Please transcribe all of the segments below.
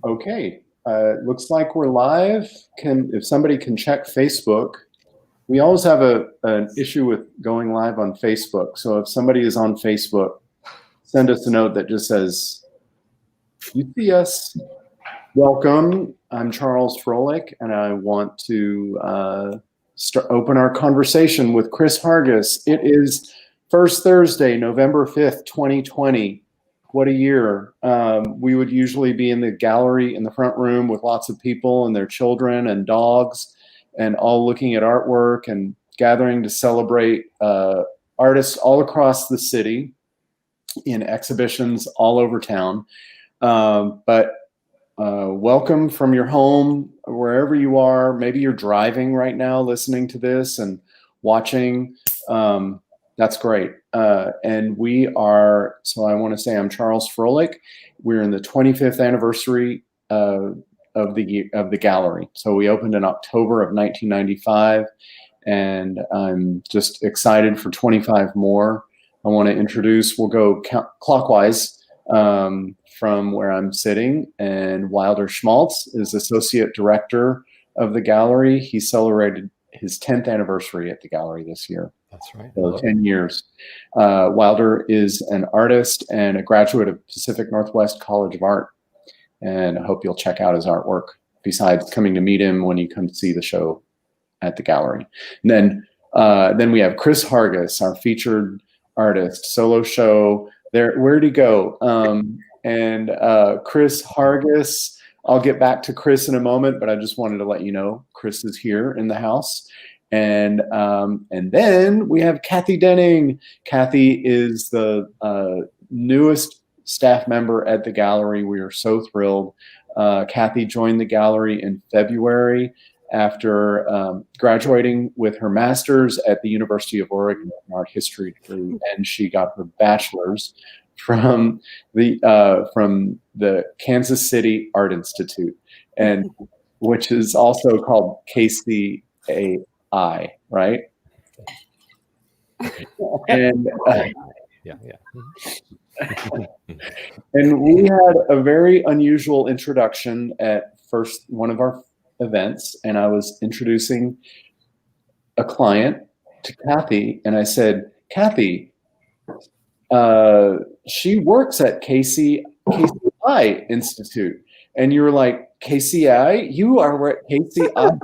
Okay, looks like we're live. If somebody can check Facebook, we always have an issue with going live on Facebook. So if somebody is on Facebook, send us a note that just says, "You see us. Welcome. I'm Charles Froelick, and I want to open our conversation with Kris Hargis. It is First Thursday, November 5th, 2020. What a year. We would usually be in the gallery in the front room with lots of people and their children and dogs and all looking at artwork and gathering to celebrate artists all across the city in exhibitions all over town. But welcome from your home, wherever you are. Maybe you're driving right now, listening to this and watching. That's great. And we are, so I want to say I'm Charles Froelick. We're in the 25th anniversary of the gallery. So we opened in October of 1995, and I'm just excited for 25 more. I want to introduce, we'll go clockwise from where I'm sitting, and Wilder Schmaltz is Associate Director of the gallery. He celebrated his 10th anniversary at the gallery this year. That's right. So 10 years. Wilder is an artist and a graduate of Pacific Northwest College of Art. And I hope you'll check out his artwork besides coming to meet him when you come to see the show at the gallery. And then we have Kris Hargis, our featured artist, solo show. Where'd he go? And Kris Hargis, I'll get back to Kris in a moment, but I just wanted to let you know Kris is here in the house. And then we have Kathy Denning. Kathy is the newest staff member at the gallery. We are so thrilled. Kathy joined the gallery in February after graduating with her master's at the University of Oregon in art history degree, and she got her bachelor's from the Kansas City Art Institute, and which is also called KCAI, right? And yeah. And we had a very unusual introduction at one of our events, and I was introducing a client to Kathy, and I said, Kathy, she works at KCI Institute. And you were like, KCI? You are at KCI?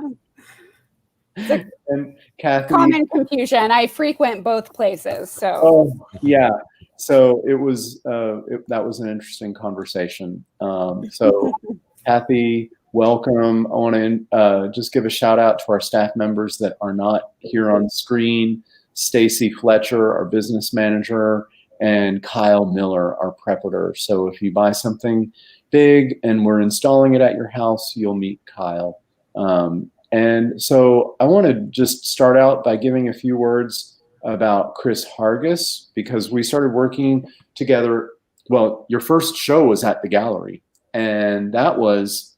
And Kathy, common confusion. I frequent both places, so. Oh, yeah. So it was that was an interesting conversation. So Kathy, welcome. I want to just give a shout out to our staff members that are not here on screen. Stacy Fletcher, our business manager, and Kyle Miller, our preparator. So if you buy something big and we're installing it at your house, you'll meet Kyle. And so I want to just start out by giving a few words about Kris Hargis, because we started working together. Well, your first show was at the gallery, and that was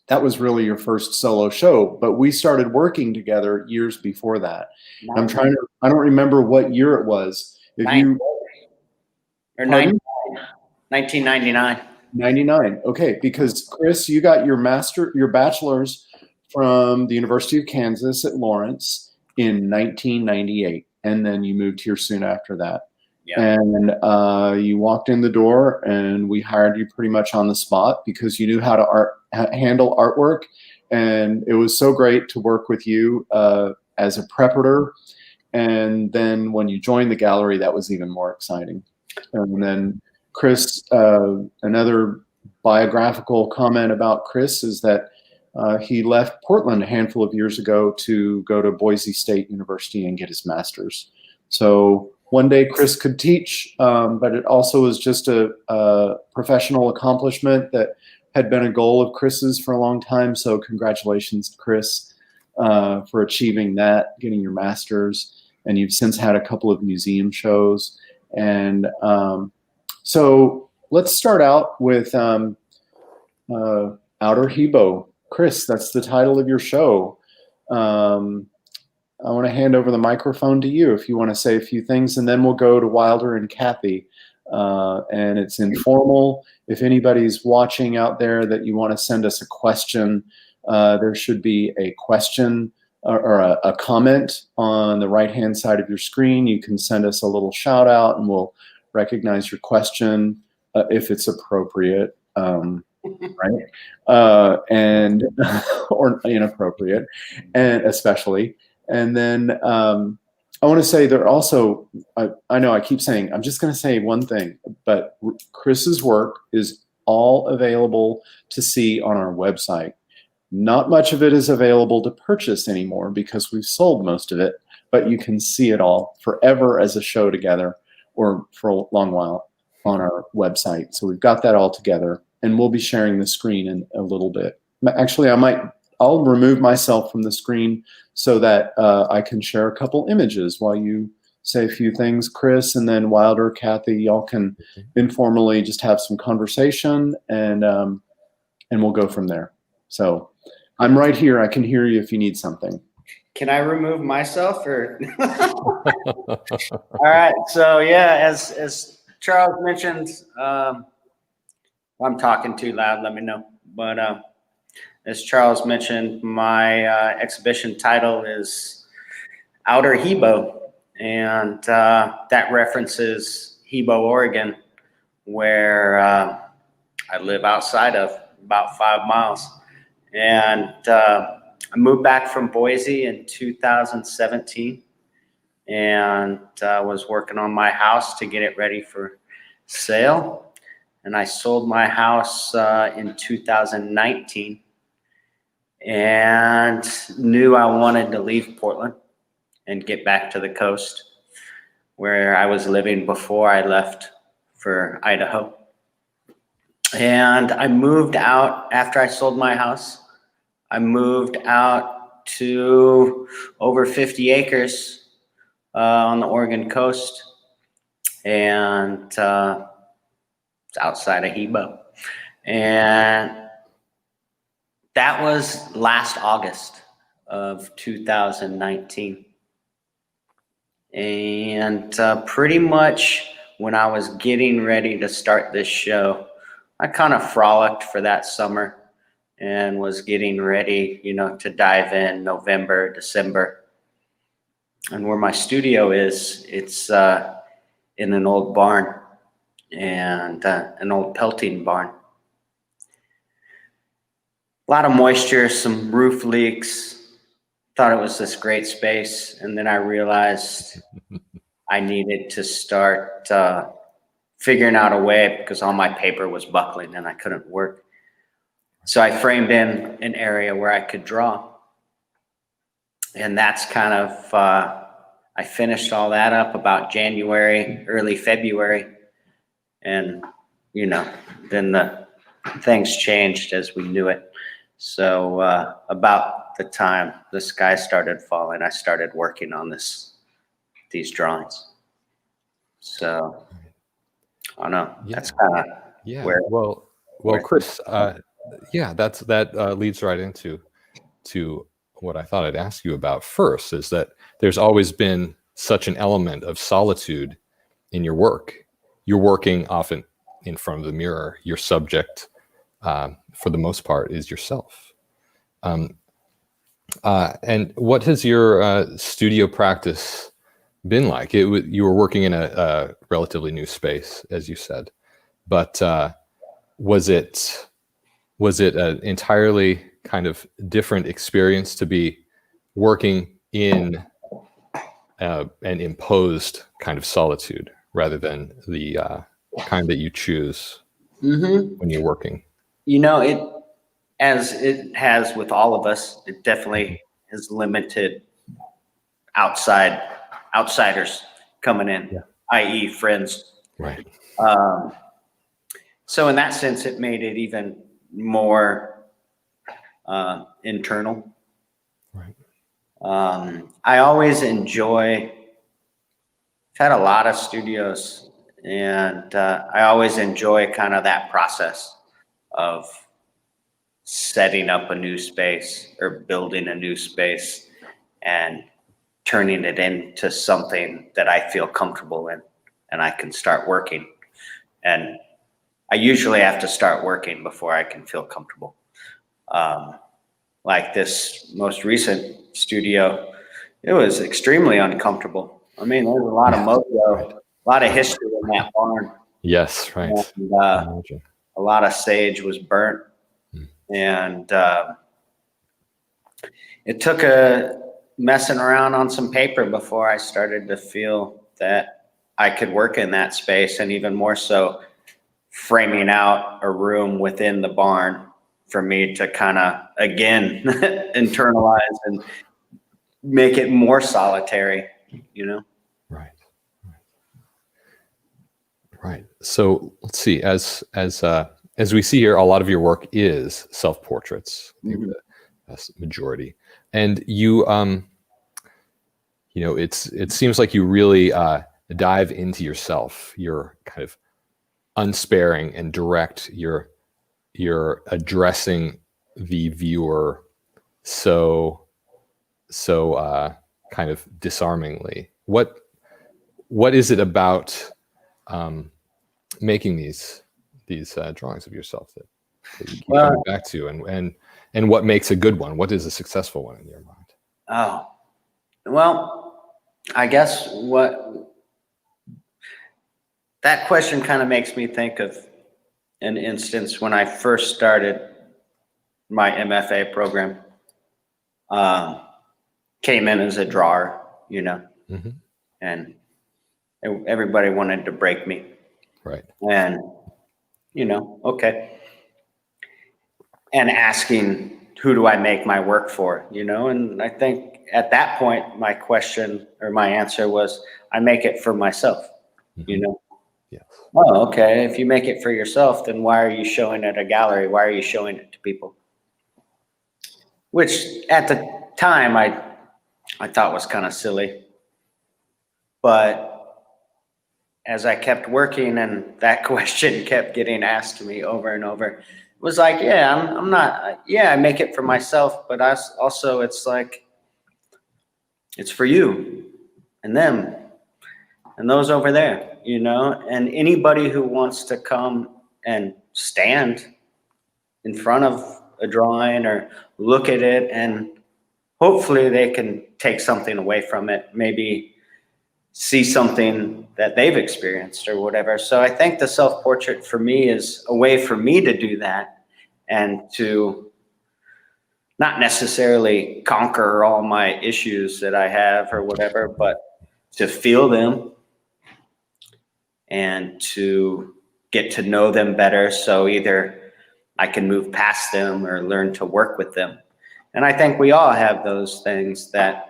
really your first solo show, but we started working together years before that. I don't remember what year it was. 1999. 99. Okay, because Kris, you got your bachelor's from the University of Kansas at Lawrence in 1998, and then you moved here soon after that. Yeah. And you walked in the door, and we hired you pretty much on the spot because you knew how to handle artwork, and it was so great to work with you as a preparator. And then when you joined the gallery, that was even more exciting. And then Kris, another biographical comment about Kris is that he left Portland a handful of years ago to go to Boise State University and get his master's. So one day Kris could teach, but it also was just a professional accomplishment that had been a goal of Kris's for a long time. So congratulations, Kris, for achieving that, getting your master's. And you've since had a couple of museum shows. And so let's start out with Outer Hebo. Kris, that's the title of your show. I want to hand over the microphone to you if you want to say a few things, and then we'll go to Wilder and Kathy. and it's informal. If anybody's watching out there that you want to send us a question, there should be a question or a comment on the right-hand side of your screen. You can send us a little shout out and we'll recognize your question if it's appropriate, right? And or inappropriate, and especially. And then I want to say there also, I know I keep saying, I'm just going to say one thing, but Kris's work is all available to see on our website. Not much of it is available to purchase anymore because we've sold most of it, but you can see it all forever as a show together or for a long while on our website. So we've got that all together, and we'll be sharing the screen in a little bit. Actually, I'll remove myself from the screen so that I can share a couple images while you say a few things, Kris, and then Wilder, Kathy, y'all can informally just have some conversation, and we'll go from there. So I'm right here. I can hear you if you need something. Can I remove myself or? All right. So yeah, as Charles mentioned, I'm talking too loud, let me know. But as Charles mentioned, my exhibition title is Outer Hebo, and that references Hebo, Oregon, where I live outside of about 5 miles. And I moved back from Boise in 2017 and was working on my house to get it ready for sale. And I sold my house in 2019 and knew I wanted to leave Portland and get back to the coast where I was living before I left for Idaho. And I moved out after I sold my house. I moved out to over 50 acres on the Oregon coast, and it's outside of Hebo. And that was last August of 2019. And pretty much when I was getting ready to start this show, I kind of frolicked for that summer and was getting ready, to dive in November, December. And where my studio is, it's in an old barn, and an old pelting barn. A lot of moisture, some roof leaks. Thought it was this great space. And then I realized I needed to start figuring out a way, because all my paper was buckling and I couldn't work. So I framed in an area where I could draw. And that's kind of, I finished all that up about January, early February. And, then the things changed as we knew it. So about the time the sky started falling, I started working on these drawings. So I don't know. Yeah. That's kind of where. Well, Kris, that leads right into what I thought I'd ask you about first, is that there's always been such an element of solitude in your work. You're working often in front of the mirror. Your subject, for the most part, is yourself. And what has your studio practice been like? You were working in a relatively new space, as you said, but was it an entirely kind of different experience to be working in an imposed kind of solitude rather than the kind that you choose when you're working? As it has with all of us, it definitely has limited outsiders coming in, i.e. friends. Right. So in that sense, it made it even more internal. Right. I always I've had a lot of studios, and I always enjoy kind of that process of setting up a new space or building a new space and turning it into something that I feel comfortable in and I can start working. And I usually have to start working before I can feel comfortable. Like this most recent studio, it was extremely uncomfortable. I mean, there's a lot of mojo, a lot of history in that barn. Yes, right. And, a lot of sage was burnt. And it took a messing around on some paper before I started to feel that I could work in that space, and even more so framing out a room within the barn for me to kind of, again, internalize and make it more solitary, you know? Right. So let's see, as we see here, a lot of your work is self-portraits, that's the majority. And you, it seems like you really dive into yourself. You're kind of unsparing and direct. You're addressing the viewer so kind of disarmingly. What is it about making these drawings of yourself that you keep coming back to, and what makes a good one? What is a successful one in your mind? Oh, well, I guess that question kind of makes me think of an instance when I first started my MFA program. Came in as a drawer, and everybody wanted to break me. Right. And, okay. And asking, who do I make my work for? And I think at that point, my question or my answer was, I make it for myself, Yes. Oh, okay. If you make it for yourself, then why are you showing it at a gallery? Why are you showing it to people? Which at the time I thought was kind of silly. But as I kept working and that question kept getting asked to me over and over, it was like, I make it for myself, but also it's like, it's for you and them and those over there, and anybody who wants to come and stand in front of a drawing or look at it, and hopefully they can take something away from it, maybe see something that they've experienced or whatever. So I think the self-portrait for me is a way for me to do that and to not necessarily conquer all my issues that I have or whatever, but to feel them and to get to know them better. So either I can move past them or learn to work with them. And I think we all have those things that,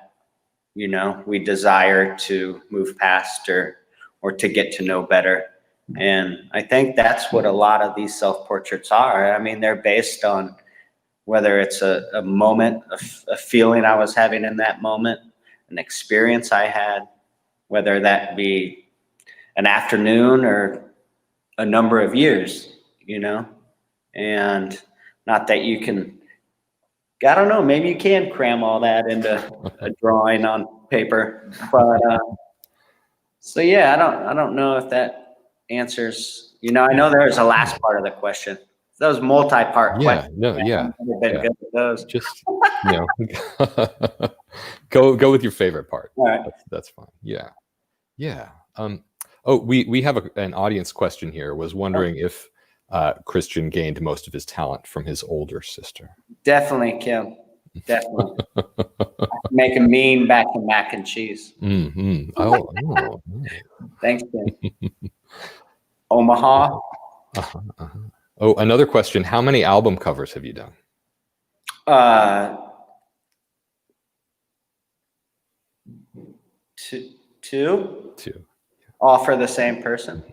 we desire to move past or to get to know better. And I think that's what a lot of these self-portraits are. I mean, they're based on whether it's a moment, a feeling I was having in that moment, an experience I had, whether that be an afternoon or a number of years, and not that you can, I don't know, maybe you can cram all that into a drawing on paper, but so yeah, I don't know if that answers, I know there's a last part of the question. Those multi-part questions. No, yeah. I've been good at those. Just, go with your favorite part. All right. That's fine. Yeah. We have an audience question here. Was wondering if Christian gained most of his talent from his older sister. Definitely, Kim. Definitely. Make a mean back to mac and cheese. Mm-hmm. Oh. Thanks, Kim. Omaha. Oh, another question. How many album covers have you done? Two. All for the same person.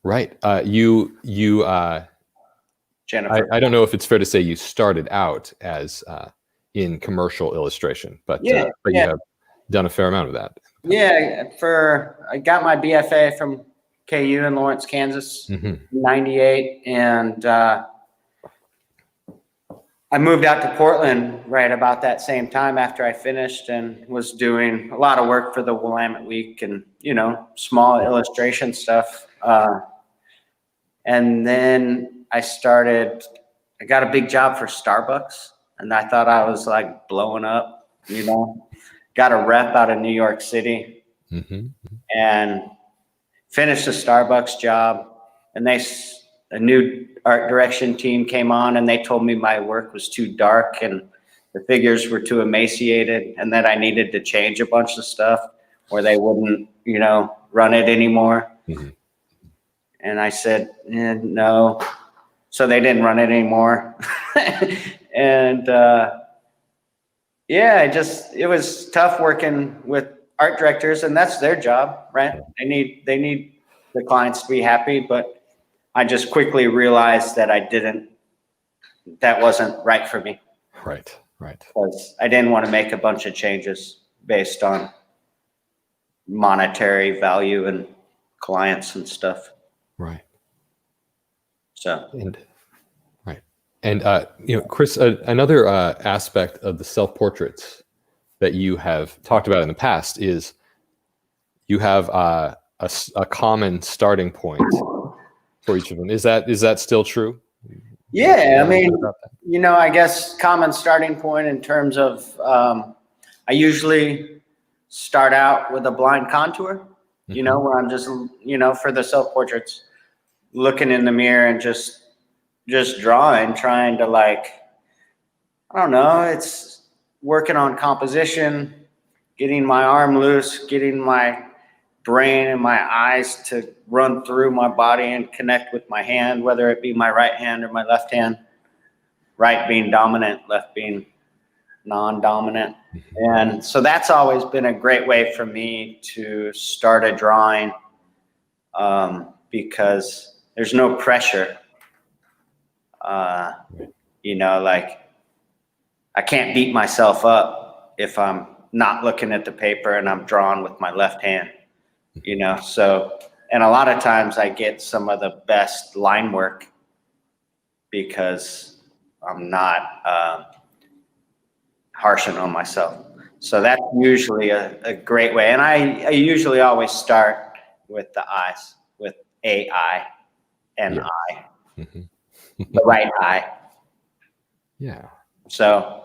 Right. Jennifer. I don't know if it's fair to say you started out as in commercial illustration, but you have done a fair amount of that. Yeah, I got my BFA from KU in Lawrence, Kansas, 98, and I moved out to Portland right about that same time after I finished, and was doing a lot of work for the Willamette Week and small illustration stuff. And then I got a big job for Starbucks, and I thought I was like blowing up, you know, got a rep out of New York City, and finished the Starbucks job. And a new art direction team came on, and they told me my work was too dark and the figures were too emaciated, and that I needed to change a bunch of stuff or they wouldn't, you know, run it anymore. And I said, no. So they didn't run it anymore. And yeah, it was tough working with art directors, and that's their job, right? They need the clients to be happy, but I just quickly realized that that wasn't right for me. Right. Because I didn't want to make a bunch of changes based on monetary value and clients and stuff. Right. So. And you know, Kris, another aspect of the self-portraits that you have talked about in the past is you have a common starting point for each of them. Is that still true? Yeah, I mean, you know, I guess common starting point in terms of I usually start out with a blind contour, you know, where I'm just, you know, for the self-portraits, looking in the mirror and just drawing, trying to, like, I don't know, it's working on composition, getting my arm loose, getting my brain and my eyes to run through my body and connect with my hand, whether it be my right hand or my left hand, right being dominant, left being non-dominant. And so that's always been a great way for me to start a drawing, because there's no pressure. You know, like, I can't beat myself up if I'm not looking at the paper and I'm drawing with my left hand, you know. So, and a lot of times I get some of the best line work because I'm not harshing on myself. So that's usually a great way. And I usually always start with the eyes, with a eye and eye, the right eye. Yeah. So,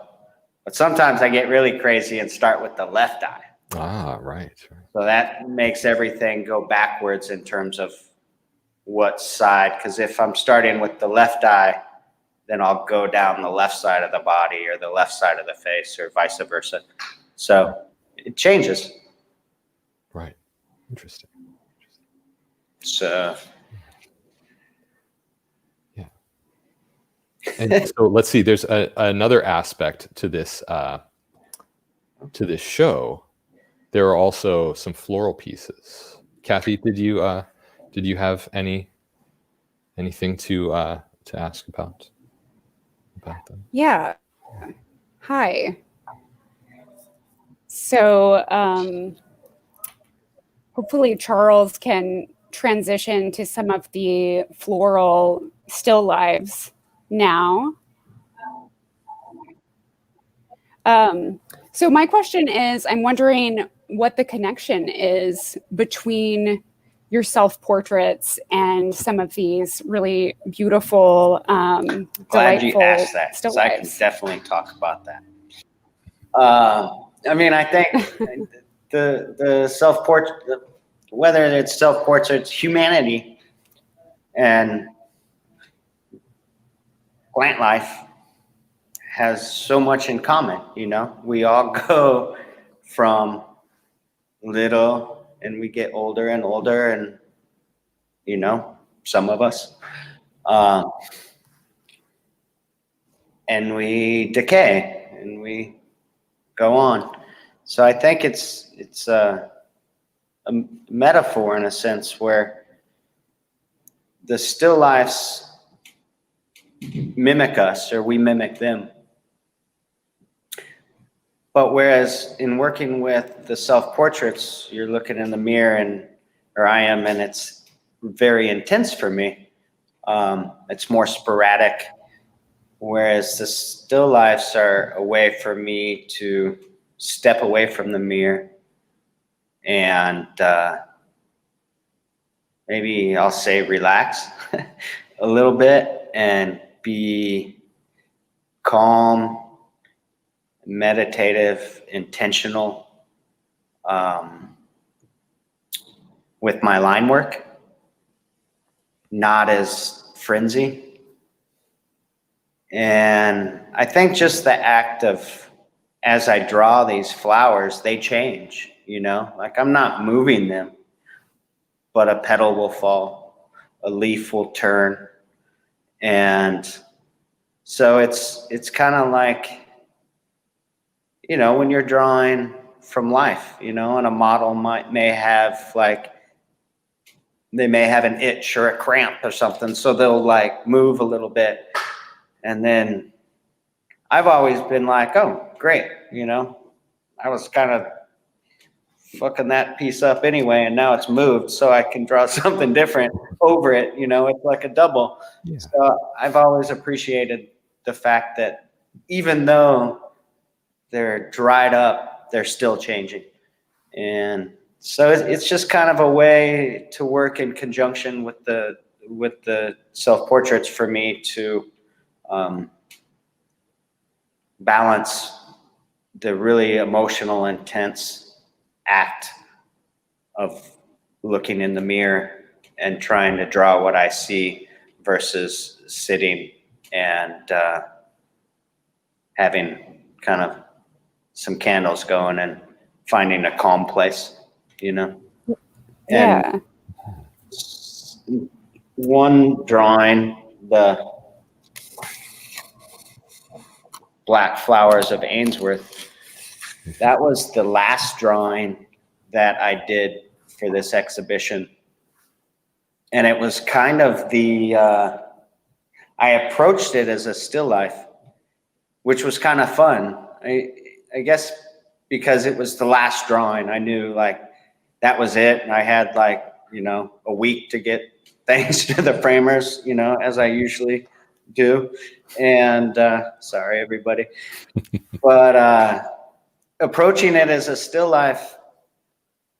but sometimes I get really crazy and start with the left eye. Ah, right. So that makes everything go backwards in terms of what side. Because if I'm starting with the left eye, then I'll go down the left side of the body or the left side of the face or vice versa. So it changes. Right. Interesting. So. Yeah. And so let's see, there's another aspect to this show. There are also some floral pieces. Kathy, did you have anything to ask about them? Yeah. Hi. So hopefully Charles can transition to some of the floral still lives now. So my question is, I'm wondering what the connection is between your self-portraits and some of these really beautiful, Glad you asked that, still because I can definitely talk about that. I mean, I think the self-portrait, whether it's self-portraits, humanity, and plant life has so much in common. You know, we all go from little and we get older and older, and, you know, some of us, and we decay and we go on. So I think it's a metaphor in a sense where the still lifes mimic us or we mimic them. But whereas in working with the self-portraits, you're looking in the mirror or I am, and it's very intense for me. It's more sporadic. Whereas the still lifes are a way for me to step away from the mirror and maybe I'll say relax a little bit and be calm, meditative, intentional with my line work, not as frenzy. And I think just the act of, as I draw these flowers, they change, you know, like I'm not moving them, but a petal will fall, a leaf will turn. And so it's kind of like, you know, when you're drawing from life, you know, and a model may have like, they may have an itch or a cramp or something. So they'll like move a little bit. And then I've always been like, oh, great. You know, I was kind of fucking that piece up anyway, and now it's moved, so I can draw something different over it. You know, it's like a double. Yeah. So I've always appreciated the fact that even though they're dried up, they're still changing. And so it's just kind of a way to work in conjunction with the self-portraits for me to balance the really emotional, intense act of looking in the mirror and trying to draw what I see versus sitting and having kind of some candles going and finding a calm place, you know? Yeah. And one drawing, the Black Flowers of Ainsworth, that was the last drawing that I did for this exhibition. And it was kind of I approached it as a still life, which was kind of fun. I guess because it was the last drawing, I knew like that was it. And I had like, you know, a week to get things to the framers, you know, as I usually do. And sorry, everybody. But approaching it as a still life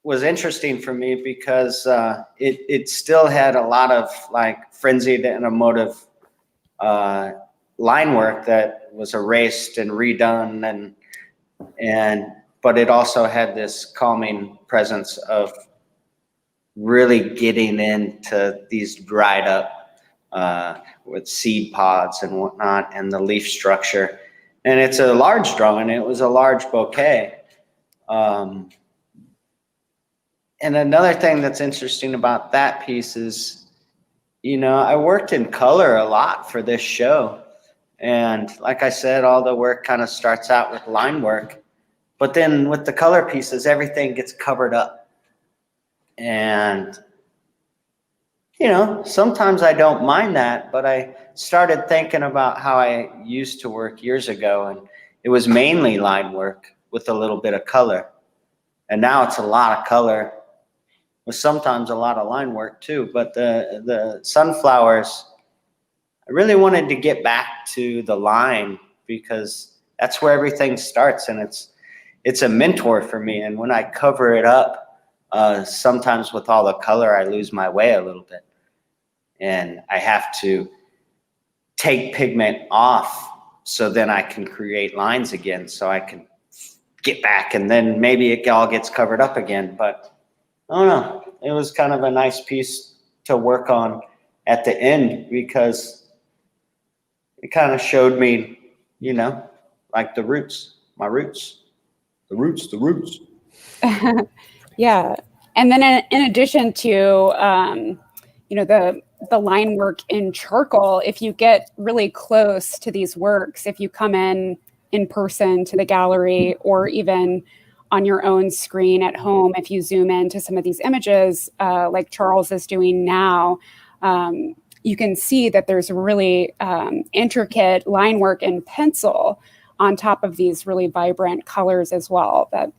was interesting for me because it still had a lot of like frenzied and emotive line work that was erased and redone, but it also had this calming presence of really getting into these dried up with seed pods and whatnot, and the leaf structure. And it's a large drawing. It was a large bouquet. And another thing that's interesting about that piece is, you know, I worked in color a lot for this show. And like I said, all the work kind of starts out with line work. But then with the color pieces, everything gets covered up. And, you know, sometimes I don't mind that, but I started thinking about how I used to work years ago, and it was mainly line work with a little bit of color. And now it's a lot of color with sometimes a lot of line work too. But the sunflowers, I really wanted to get back to the line because that's where everything starts, and it's a mentor for me. And when I cover it up, sometimes with all the color, I lose my way a little bit. And I have to take pigment off so then I can create lines again, so I can get back, and then maybe it all gets covered up again. But I don't know. It was kind of a nice piece to work on at the end because it kind of showed me, you know, like the roots, my roots, the roots. Yeah. And then in addition to, you know, the line work in charcoal, if you get really close to these works, if you come in person to the gallery, or even on your own screen at home, if you zoom into some of these images, like Charles is doing now, you can see that there's really intricate line work in pencil on top of these really vibrant colors as well. That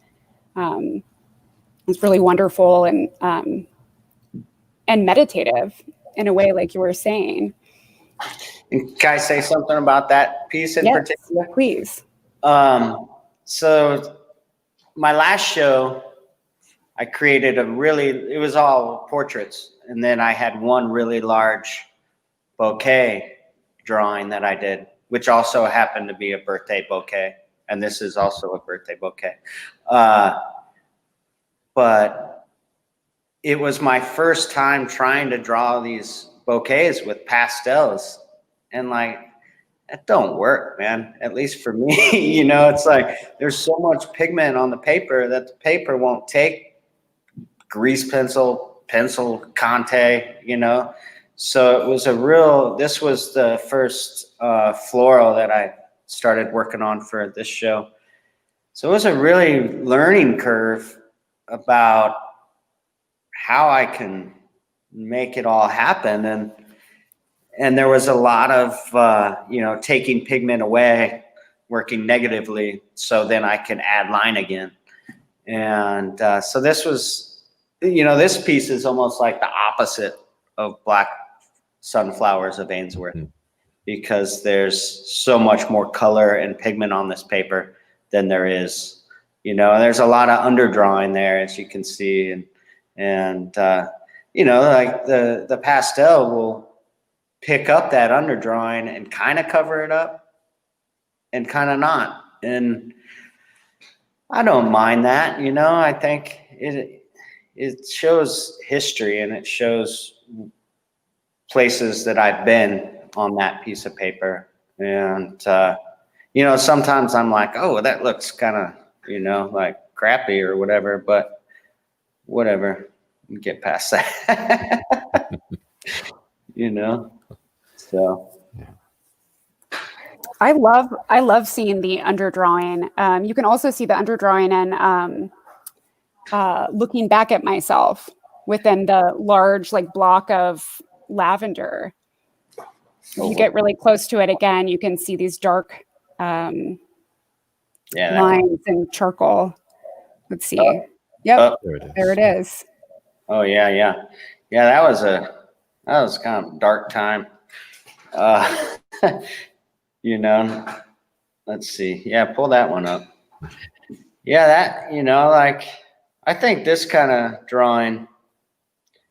is really wonderful and meditative in a way, like you were saying. And can I say something about that piece in particular? Please. So my last show, I created it was all portraits, And then I had one really large bouquet drawing that I did, which also happened to be a birthday bouquet. And this is also a birthday bouquet. But it was my first time trying to draw these bouquets with pastels. And like, that don't work, man. At least for me, you know, it's like there's so much pigment on the paper that the paper won't take grease pencil, Conte, you know. So it was this was the first floral that I started working on for this show. So it was a really learning curve about how I can make it all happen. And there was a lot of, you know, taking pigment away, working negatively, so then I can add line again. And so this was, you know, this piece is almost like the opposite of Black Sunflowers of Ainsworth, because there's so much more color and pigment on this paper than there is, you know, there's a lot of underdrawing there, as you can see. And you know, like the pastel will pick up that underdrawing and kind of cover it up and kind of not. And I don't mind that, you know. I think it shows history, and it shows places that I've been on that piece of paper. And you know, sometimes I'm like, oh, that looks kind of, you know, like crappy or whatever, but whatever, get past that. You know. So I love seeing the underdrawing. You can also see the underdrawing and looking back at myself within the large like block of lavender. If you get really close to it again, you can see these dark lines in charcoal. Let's see. Yep, there it is. Oh yeah. That was kind of a dark time. You know, let's see. Yeah, pull that one up. Yeah, that, you know, like, I think this kind of drawing,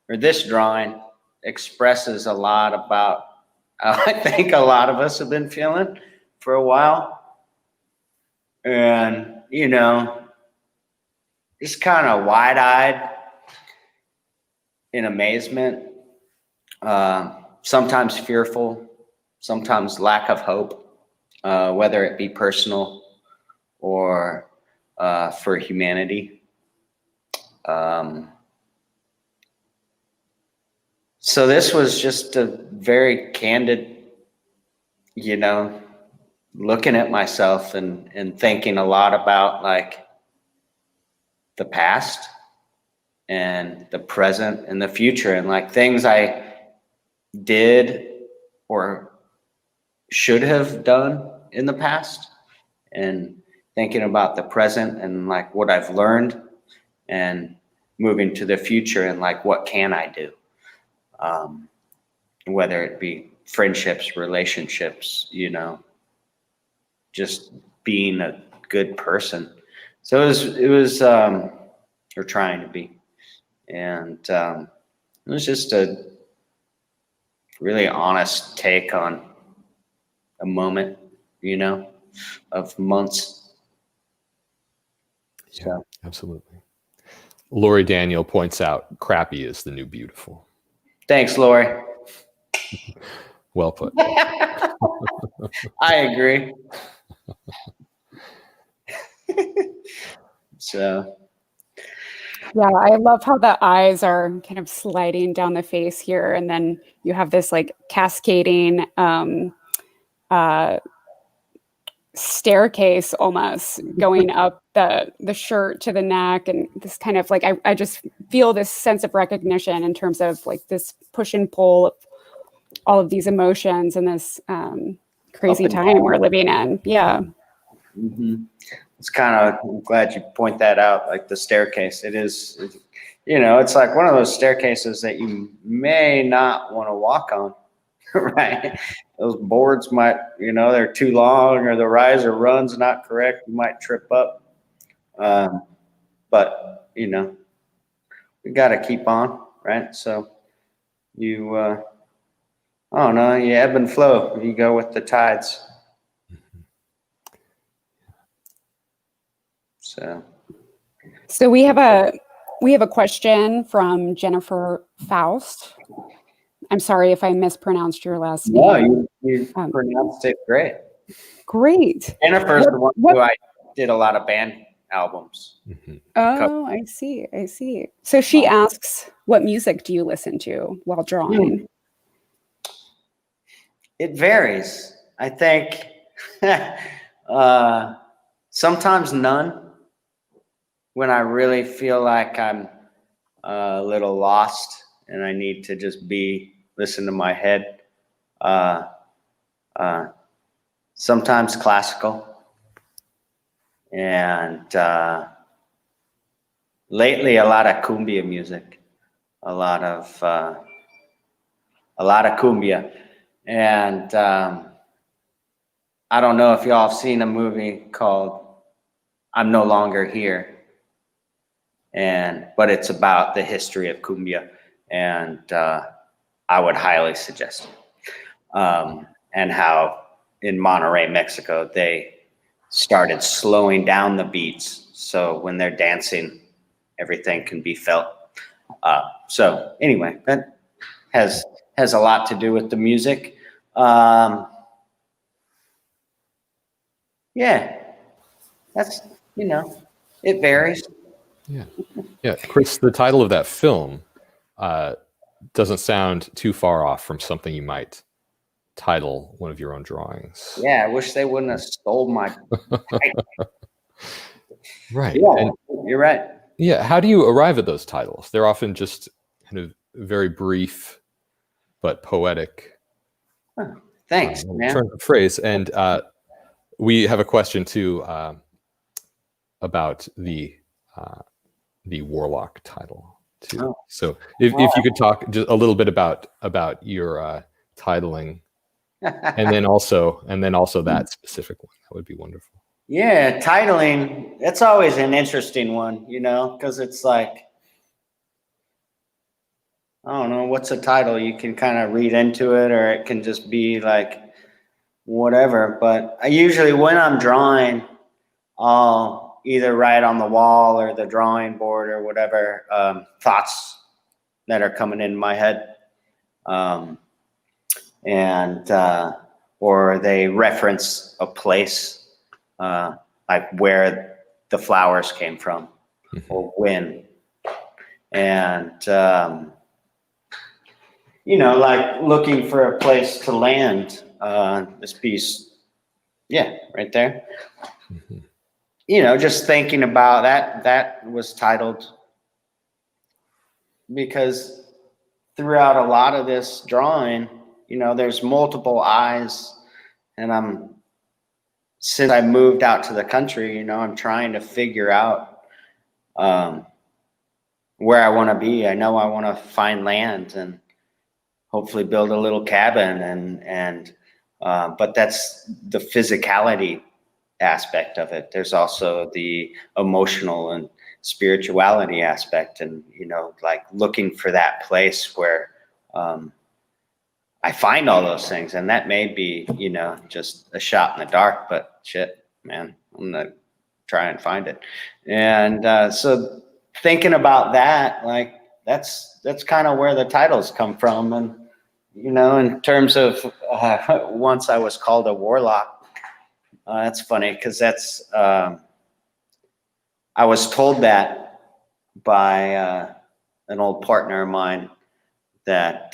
or this drawing, expresses a lot about how I think a lot of us have been feeling for a while. And, you know, just kind of wide-eyed in amazement, sometimes fearful, sometimes lack of hope, whether it be personal or for humanity. So this was just a very candid, you know, looking at myself and thinking a lot about like the past and the present and the future, and like things I did or should have done in the past, and thinking about the present and like what I've learned, and moving to the future and like what can I do, whether it be friendships, relationships, you know, just being a good person. So it was or trying to be, and it was just a really honest take on a moment, you know, of months. Yeah, absolutely. Lori Daniel points out, crappy is the new beautiful. Thanks, Lori. Well put. I agree. So. Yeah, I love how the eyes are kind of sliding down the face here, and then you have this like cascading staircase almost going up the shirt to the neck, and this kind of like I just feel this sense of recognition in terms of like this push and pull of all of these emotions and this crazy time we're living in. Yeah. Mm-hmm. It's kind of, I'm glad you point that out, like the staircase. It is, you know, it's like one of those staircases that you may not want to walk on, right? Those boards might, you know, they're too long, or the riser run's not correct. You might trip up. But, you know, we got to keep on, right? So you, I don't know, you ebb and flow. You go with the tides. So we have a question from Jennifer Faust. I'm sorry if I mispronounced your last name. No, you pronounced it great. Great. Jennifer's the one who I did a lot of band albums. Oh, I see. So she asks, what music do you listen to while drawing? It varies. I think sometimes none, when I really feel like I'm a little lost and I need to just listen to my head. Sometimes classical. And lately a lot of cumbia music, a lot of cumbia. And I don't know if y'all have seen a movie called I'm No Longer Here, but it's about the history of cumbia, and I would highly suggest it. And how in Monterrey, Mexico, they started slowing down the beats, so when they're dancing, everything can be felt. So anyway, that has a lot to do with the music. Yeah, that's, it varies. Yeah. Kris, the title of that film doesn't sound too far off from something you might title one of your own drawings. Yeah, I wish they wouldn't have stole my Right. Yeah, and, you're right. yeah. How do you arrive at those titles? They're often just kind of very brief but poetic. Thanks, man. Turn of phrase. And we have a question too about the Warlock title too. Oh. So if you could talk just a little bit about your titling, and then also that specific one, that would be wonderful. Yeah, titling, that's always an interesting one, because it's like, I don't know, what's a title? You can kind of read into it, or it can just be like whatever. But I usually, when I'm drawing, I'll either write on the wall or the drawing board or whatever thoughts that are coming in my head. Or they reference a place, like where the flowers came from, or when. And, like looking for a place to land, this piece, right there. Just thinking about that was titled because throughout a lot of this drawing, there's multiple eyes, and since I moved out to the country, I'm trying to figure out where I want to be. I know I want to find land and hopefully build a little cabin, but that's the physicality aspect of it. There's also the emotional and spirituality aspect, and like looking for that place where I find all those things. And that may be just a shot in the dark, but shit, man, I'm gonna try and find it. And so thinking about that, like that's kind of where the titles come from. And in terms of once I was called a warlock, that's funny because that's I was told that by an old partner of mine, that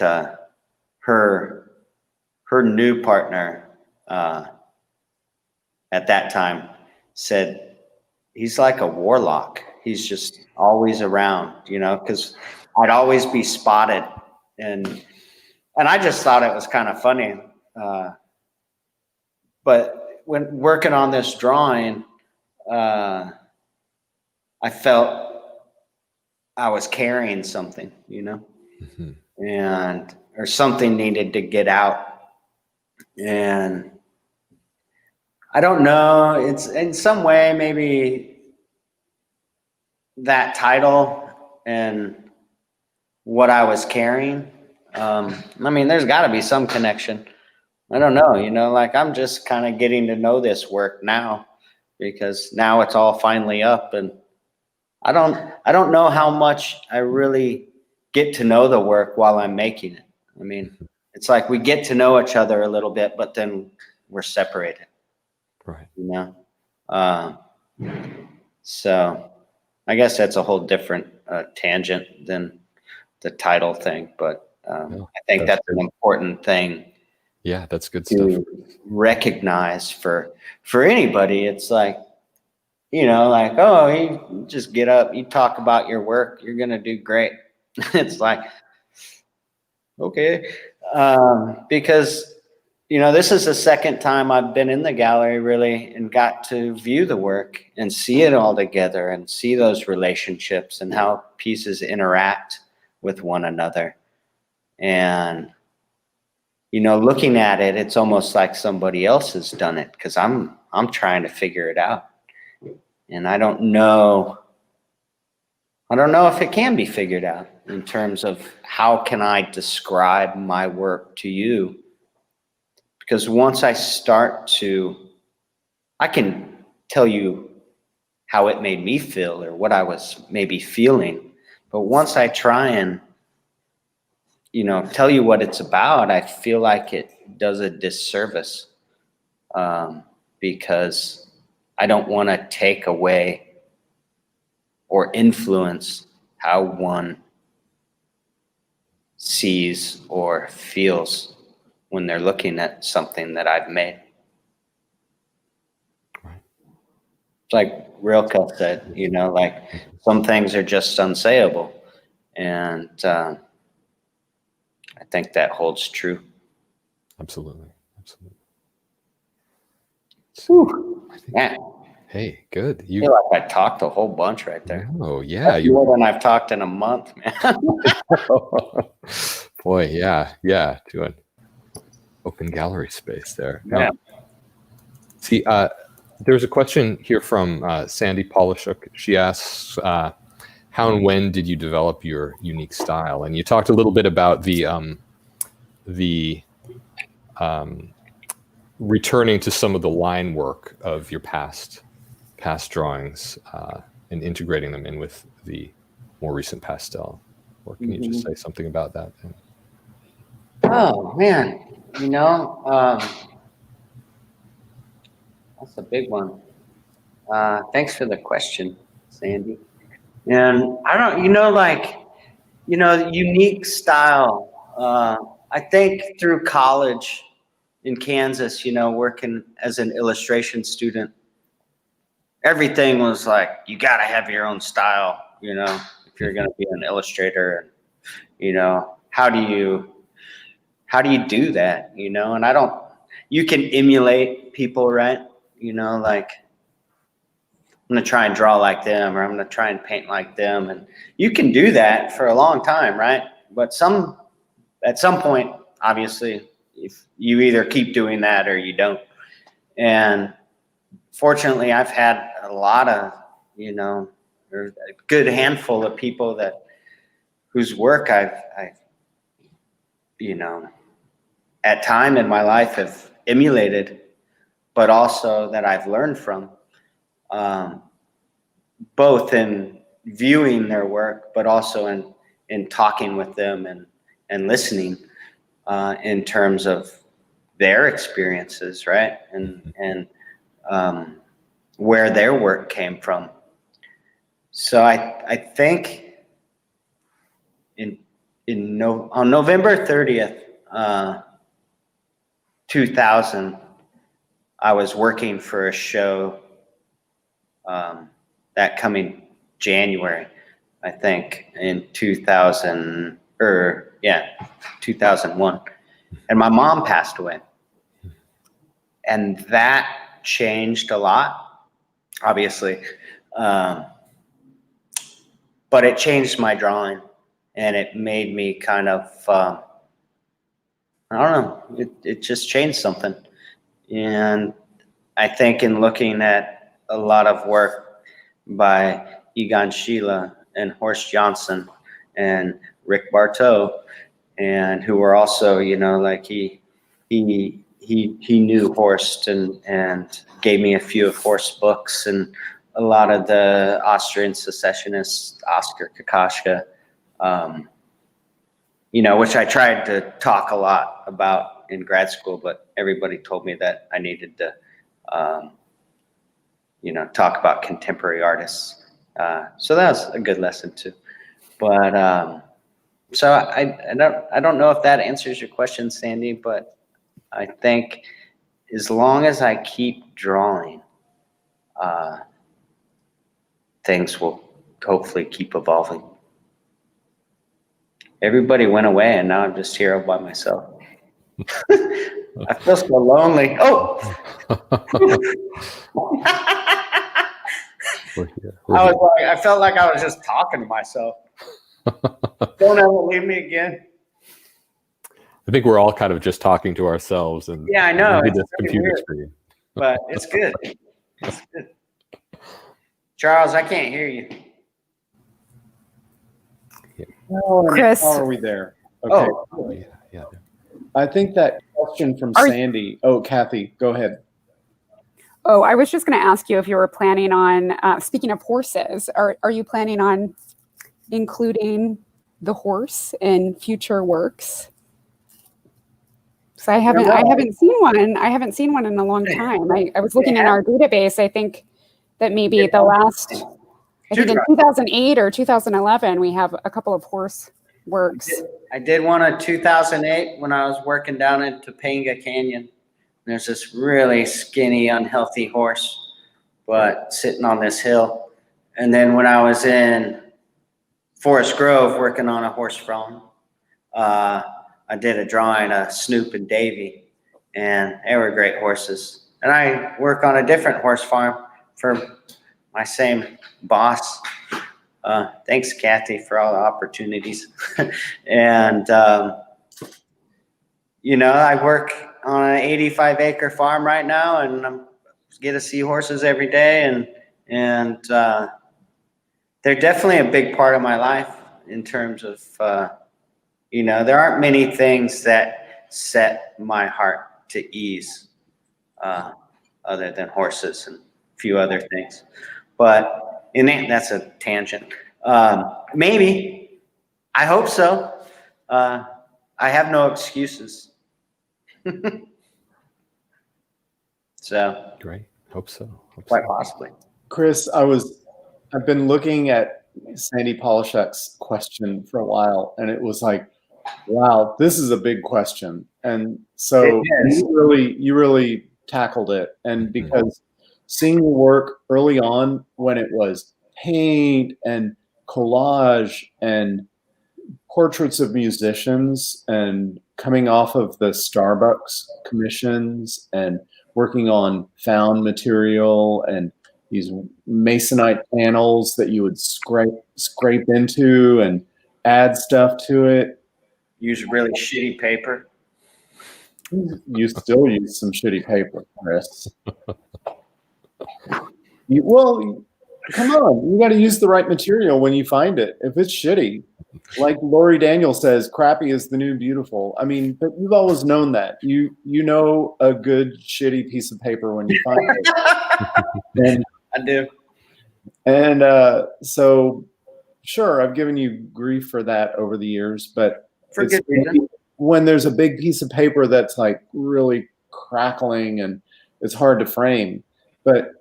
her new partner at that time said, he's like a warlock. He's just always around, because I'd always be spotted. And I just thought it was kind of funny. But when working on this drawing, I felt I was carrying something, or something needed to get out. And I don't know, it's in some way, maybe that title and what I was carrying I mean, there's got to be some connection. I don't know, like I'm just kind of getting to know this work now because now it's all finally up, and I don't know how much I really get to know the work while I'm making it. I mean, it's like we get to know each other a little bit, but then we're separated. Right. So I guess that's a whole different tangent than the title thing, but I think that's an important thing. Yeah, that's good to stuff. recognize for anybody. It's like, like, oh, you just get up, you talk about your work, you're gonna do great. It's like, okay, because this is the second time I've been in the gallery really and got to view the work and see it all together and see those relationships and how pieces interact with one another. And looking at it, it's almost like somebody else has done it because I'm trying to figure it out. And I don't know if it can be figured out in terms of how can I describe my work to you. Because once I start to, I can tell you how it made me feel or what I was maybe feeling. But once I try and, tell you what it's about, I feel like it does a disservice because I don't want to take away or influence how one sees or feels when they're looking at something that I've made. Right. It's like Rilke said, like some things are just unsayable. And I think that holds true. Absolutely. Whew. Yeah. Hey, good. I feel like I talked a whole bunch right there. Oh, yeah. That's more than I've talked in a month, man. Boy, yeah. Doing open gallery space there. Yeah. See, there's a question here from Sandy Polishuk. She asks, how and when did you develop your unique style? And you talked a little bit about the returning to some of the line work of your past drawings and integrating them in with the more recent pastel work. Can you just say something about that? Oh man, that's a big one. Thanks for the question, Sandy. And I don't, unique style. I think through college in Kansas, working as an illustration student, everything was like, you got to have your own style, if you're going to be an illustrator. How do you do that, and you can emulate people, right? Like I'm going to try and draw like them, or I'm going to try and paint like them. And you can do that for a long time, right? But at some point, obviously, if you either keep doing that or you don't. And fortunately, I've had a lot of, or a good handful of people whose work I've at time in my life have emulated, but also that I've learned from, both in viewing their work, but also in talking with them and listening in terms of their experiences, right? And where their work came from. So I think on November 30th, 2000, I was working for a show that coming January, I think, in 2001. And my mom passed away. And that changed a lot, obviously. But it changed my drawing, and it made me kind of, I don't know, it just changed something. And I think in looking at a lot of work by Egon Schiele and Horst Johnson and Rick Barteau and who were also, you know, like he knew Horst and gave me a few of Horst's books and a lot of the Austrian secessionists, Oscar Kokoschka, you know, which I tried to talk a lot about in grad school, but everybody told me that I needed to, you know, talk about contemporary artists. So that was a good lesson too. But so I don't know if that answers your question, Sandy, but I think as long as I keep drawing, things will hopefully keep evolving. Everybody went away and now I'm just here all by myself. I feel so lonely. Oh! I felt like I was just talking to myself. Don't ever leave me again. I think we're all kind of just talking to ourselves, and yeah, I know it's this computer screen. But it's good. It's good. Charles, I can't hear you. Kris. How are we there? Okay. Oh. Yeah. I think that question from Sandy. Oh, Kathy, go ahead. Oh, I was just going to ask you if you were planning on, speaking of horses, are you planning on including the horse in future works? So I haven't seen one. I haven't seen one in a long time. I was looking in our database. I think that maybe the last, I think in 2008 or 2011, we have a couple of horse works. I did one in 2008 when I was working down in Topanga Canyon. There's this really skinny, unhealthy horse, but sitting on this hill. And then when I was in Forest Grove working on a horse farm, I did a drawing of Snoop and Davy, and they were great horses. And I work on a different horse farm for my same boss. Thanks, Kathy, for all the opportunities. And, you know, I work on an 85-acre farm right now, and I get to see horses every day. And they're definitely a big part of my life in terms of, you know, there aren't many things that set my heart to ease other than horses and a few other things. But that's a tangent. Maybe. I hope so. I have no excuses. So Great. Hope so. Quite possibly. Kris, I've been looking at Sandy Polishek's question for a while, and it was like, wow, this is a big question. And so you really tackled it. And because seeing the work early on when it was paint and collage and portraits of musicians and coming off of the Starbucks commissions and working on found material and these masonite panels that you would scrape into and add stuff to it. Use really shitty paper. You still use some shitty paper, Kris. Well, come on. You got to use the right material when you find it. If it's shitty, like Lori Daniel says, crappy is the new beautiful. I mean, but you've always known that. You know a good shitty piece of paper when you find it. And, I do. And so, sure, I've given you grief for that over the years, but for good reason. When there's a big piece of paper that's like really crackling and it's hard to frame, but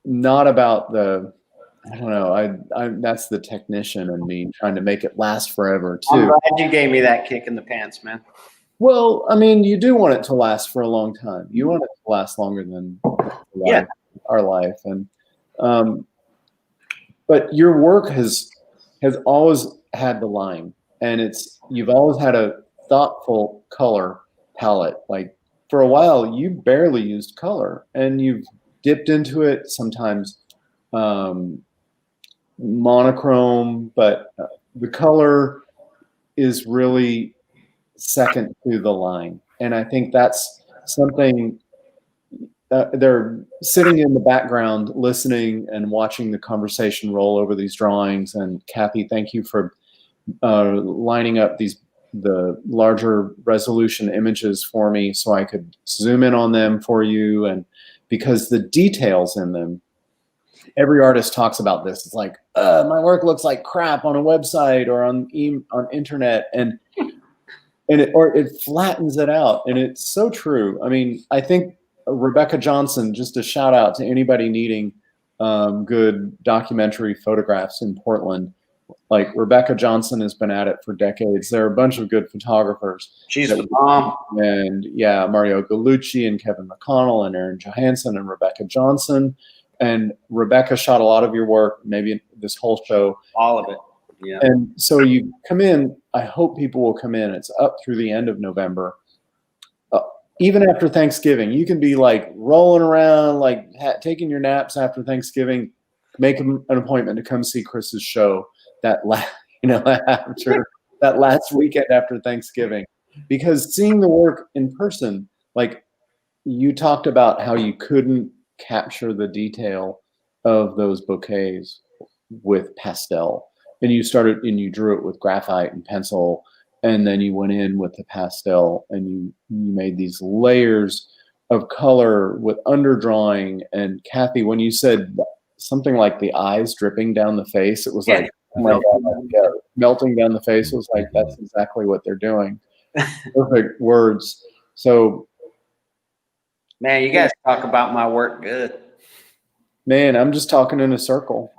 not about the, I don't know, that's the technician in me trying to make it last forever too. I'm glad you gave me that kick in the pants, man. Well, I mean, you do want it to last for a long time. You want it to last longer than our life. And but your work has always had the line, and you've always had a thoughtful color palette. Like for a while, you barely used color, and you've dipped into it sometimes monochrome, but the color is really second to the line. And I think that's something they're sitting in the background, listening and watching the conversation roll over these drawings. And Kathy, thank you for lining up the larger resolution images for me so I could zoom in on them for you. And because the details in them, every artist talks about this. It's like, my work looks like crap on a website or on internet, and it flattens it out. And it's so true. I mean, I think Rebecca Johnson, just a shout out to anybody needing good documentary photographs in Portland. Like, Rebecca Johnson has been at it for decades. There are a bunch of good photographers. She's the mom. And yeah, Mario Gallucci and Kevin McConnell and Aaron Johansson and Rebecca Johnson. And Rebecca shot a lot of your work, maybe this whole show. All of it. Yeah. And so you come in, I hope people will come in. It's up through the end of November. Even after Thanksgiving, you can be like rolling around, like taking your naps after Thanksgiving. Make an appointment to come see Kris's show after that last weekend after Thanksgiving, because seeing the work in person, like you talked about how you couldn't capture the detail of those bouquets with pastel, and you drew it with graphite and pencil, and then you went in with the pastel and you made these layers of color with underdrawing. And Kathy, when you said something like the eyes dripping down the face, it was like, oh my God, melting down the face. It was like, that's exactly what they're doing. Perfect words. So, man, you guys talk about my work good. Man, I'm just talking in a circle.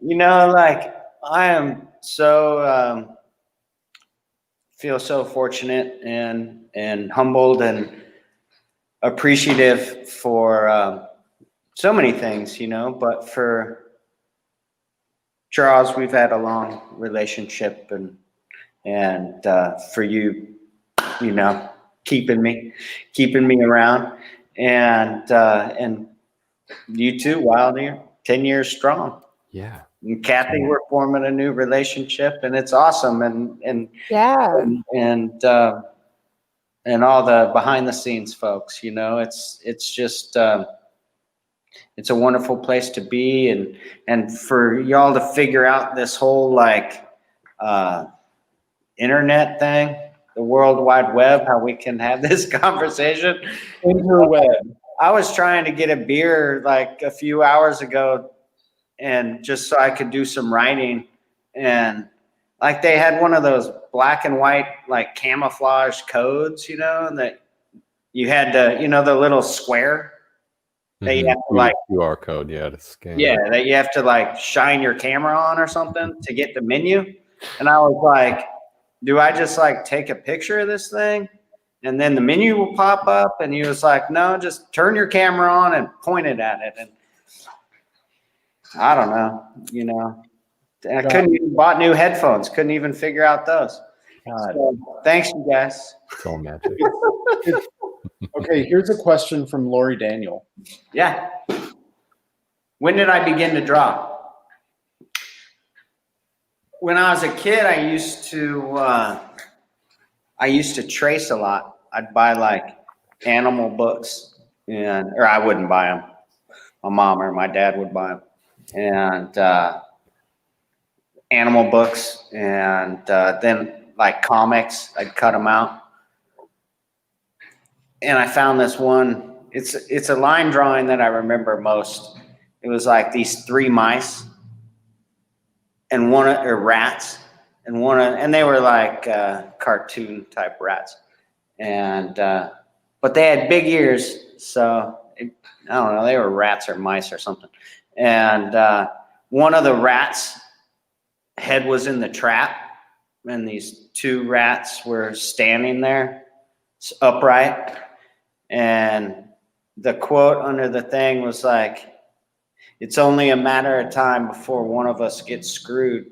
Like, I am so feel so fortunate and humbled and appreciative for so many things, but for Charles, we've had a long relationship, and for you, keeping me around, and you too, Wilder, 10 years strong. Yeah. And Kathy, we're forming a new relationship, and it's awesome. And all the behind the scenes folks, it's just, it's a wonderful place to be. And for y'all to figure out this whole internet thing, the World Wide Web, how we can have this conversation. Interweb. I was trying to get a beer like a few hours ago, and just so I could do some writing, and like they had one of those black and white like camouflage codes, that you had to, the little square that you have to like QR code, to scan. Yeah, that you have to like shine your camera on or something to get the menu. And I was like, do I just like take a picture of this thing and then the menu will pop up? And he was like, no, just turn your camera on and point it at it. And I don't know, and I couldn't even bought new headphones. Couldn't even figure out those. So, thanks, you guys. It's all magic. Okay, here's a question from Lori Daniel. Yeah. When did I begin to draw? When I was a kid, I used to trace a lot. I'd buy like animal books, or I wouldn't buy them. My mom or my dad would buy them. And animal books, and then like comics, I'd cut them out. And I found this one. It's a line drawing that I remember most. It was like these 3 mice and rats, and they were like cartoon type rats, and but they had big ears, so I don't know, they were rats or mice or something. And one of the rats' head was in the trap, and these 2 rats were standing there upright. And the quote under the thing was like, "It's only a matter of time before one of us gets screwed."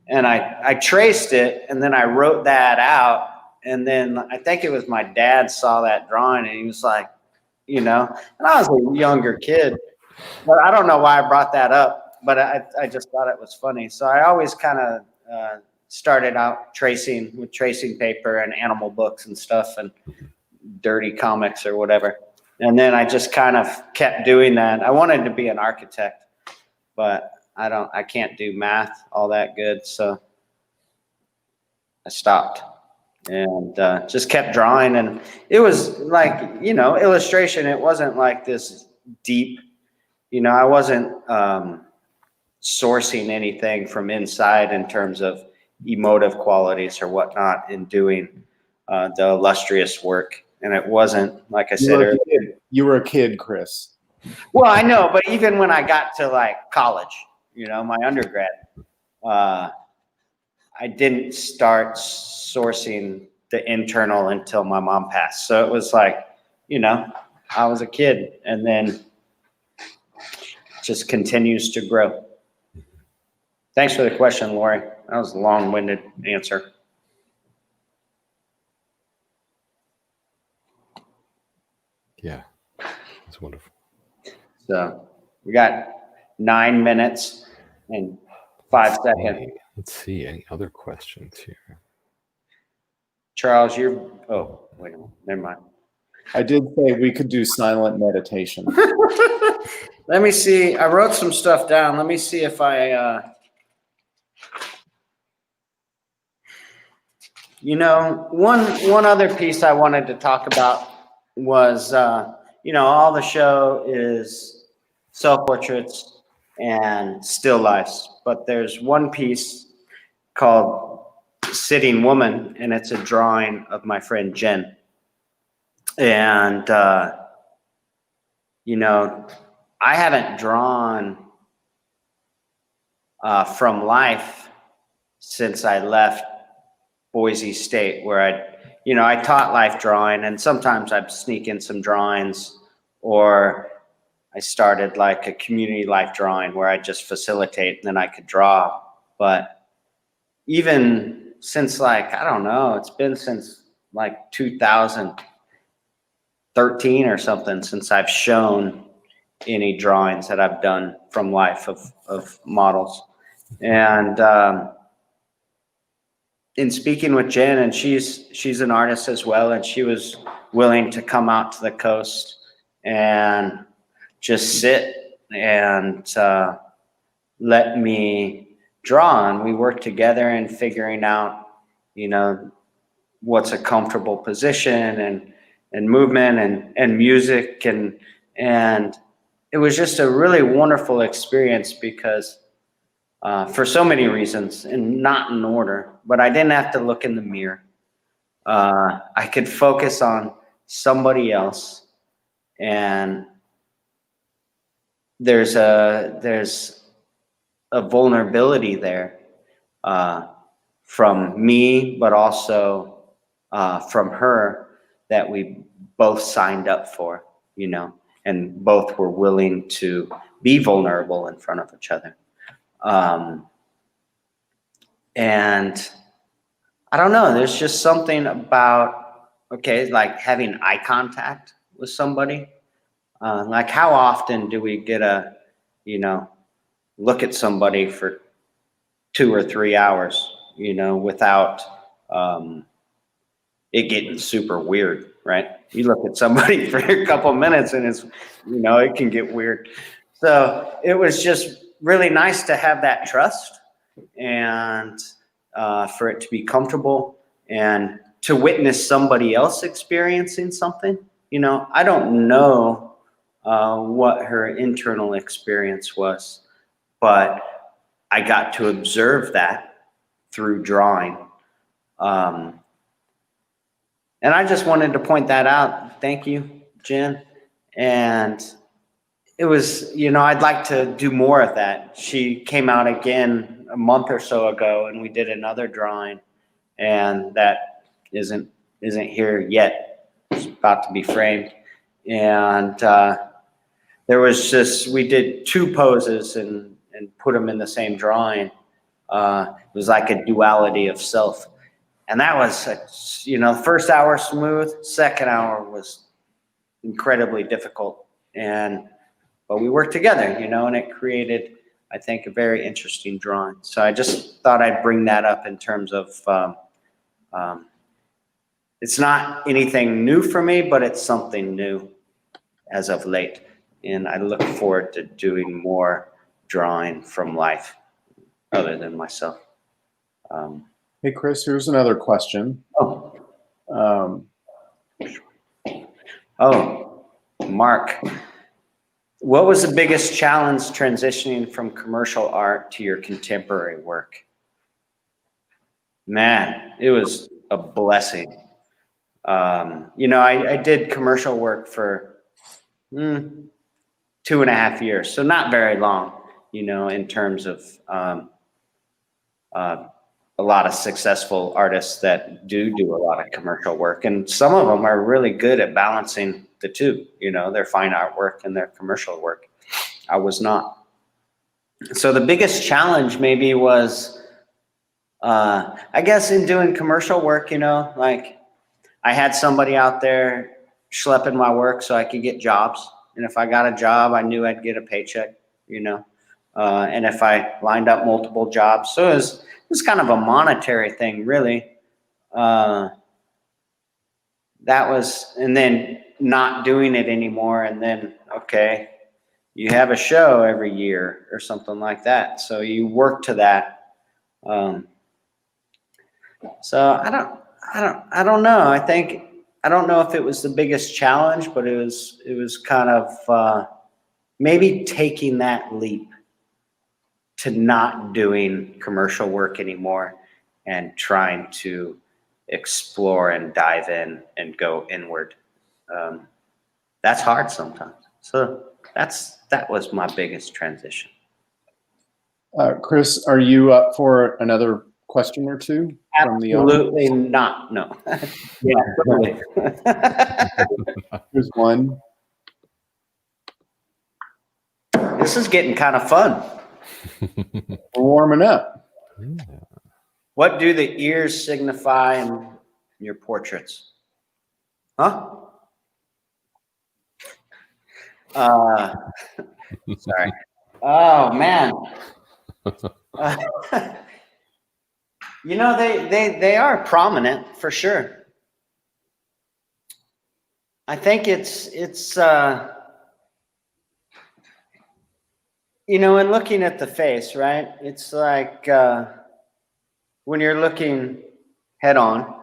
And I traced it, and then I wrote that out. And then I think it was my dad saw that drawing, and he was like, and I was a younger kid. But I don't know why I brought that up, but I just thought it was funny. So I always kind of started out tracing with tracing paper and animal books and stuff and dirty comics or whatever. And then I just kind of kept doing that. I wanted to be an architect, but I can't do math all that good. So I stopped and just kept drawing. And it was like, you know, illustration. It wasn't like this deep, you know, I wasn't sourcing anything from inside in terms of emotive qualities or whatnot in doing the illustrious work. And it wasn't, like I said earlier. You were a kid, Kris. Well, I know, but even when I got to like college, you know, my undergrad, I didn't start sourcing the internal until my mom passed. So it was like, you know, I was a kid, and then just continues to grow. Thanks for the question, Lori. That was a long-winded answer. Yeah, that's wonderful. So we got 9 minutes and 5 seconds. Let's see, any other questions here? Charles, oh, wait a minute, never mind. I did say we could do silent meditation. Let me see. I wrote some stuff down. Let me see if you know, one other piece I wanted to talk about was, you know, all the show is self-portraits and still lifes, but there's one piece called Sitting Woman, and it's a drawing of my friend Jen. And, you know, I haven't drawn from life since I left Boise State, where I taught life drawing, and sometimes I'd sneak in some drawings, or I started like a community life drawing where I just facilitate and then I could draw. But even since like, I don't know, it's been since like 2013 or something since I've shown any drawings that I've done from life of models. And in speaking with Jen, and she's an artist as well, and she was willing to come out to the coast and just sit and let me draw. And we worked together in figuring out, you know, what's a comfortable position and movement and music, and it was just a really wonderful experience because for so many reasons, and not in order, but I didn't have to look in the mirror. I could focus on somebody else, and there's a vulnerability there from me, but also from her, that we both signed up for, you know, and both were willing to be vulnerable in front of each other. And I don't know, there's just something about, okay, like having eye contact with somebody. Like how often do we get you know, look at somebody for 2 or 3 hours, you know, without it getting super weird, right? You look at somebody for a couple minutes and it's, you know, it can get weird. So it was just really nice to have that trust and for it to be comfortable and to witness somebody else experiencing something. You know, I don't know what her internal experience was, but I got to observe that through drawing. And I just wanted to point that out. Thank you, Jen. And it was, you know, I'd like to do more of that. She came out again a month or so ago, and we did another drawing, and that isn't here yet. It's about to be framed. And there was just, we did 2 poses and put them in the same drawing. It was like a duality of self. And that was, you know, first hour smooth, second hour was incredibly difficult. But we worked together, you know, and it created, I think, a very interesting drawing. So I just thought I'd bring that up in terms of, it's not anything new for me, but it's something new as of late. And I look forward to doing more drawing from life other than myself. Hey, Kris, here's another question. Mark, what was the biggest challenge transitioning from commercial art to your contemporary work? Man, it was a blessing. I did commercial work for 2.5 years, so not very long, in terms of a lot of successful artists that do a lot of commercial work. And some of them are really good at balancing the two, their fine art work and their commercial work. I was not. So the biggest challenge maybe was, I guess in doing commercial work, like I had somebody out there schlepping my work so I could get jobs. And if I got a job, I knew I'd get a paycheck, and if I lined up multiple jobs. So it was kind of a monetary thing, really. That was, and then not doing it anymore. And then, okay, you have a show every year or something like that. So you work to that. So I don't know. I don't know if it was the biggest challenge, but it was kind of maybe taking that leap to not doing commercial work anymore and trying to explore and dive in and go inward. That's hard sometimes. So that was my biggest transition. Kris, are you up for another question or two from the audience? Absolutely not. No. Yeah, totally. Here's one. This is getting kind of fun. We're warming up. What do the ears signify in your portraits? Huh? Sorry. Oh man. They are prominent for sure. I think it's in looking at the face, right? It's like when you're looking head on,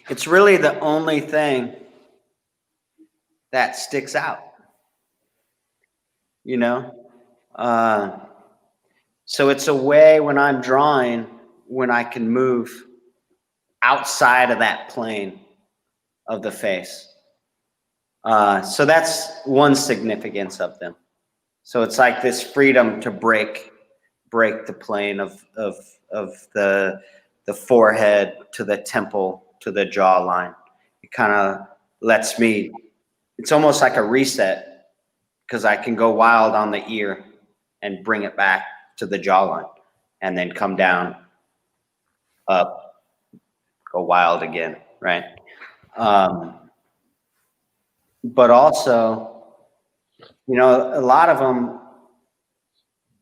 it's really the only thing that sticks out, so it's a way when I'm drawing, when I can move outside of that plane of the face. So that's one significance of them. So it's like this freedom to break the plane of the forehead to the temple to the jawline. It kind of lets me, it's almost like a reset, because I can go wild on the ear and bring it back to the jawline and then come down, up, go wild again, right? But also, a lot of them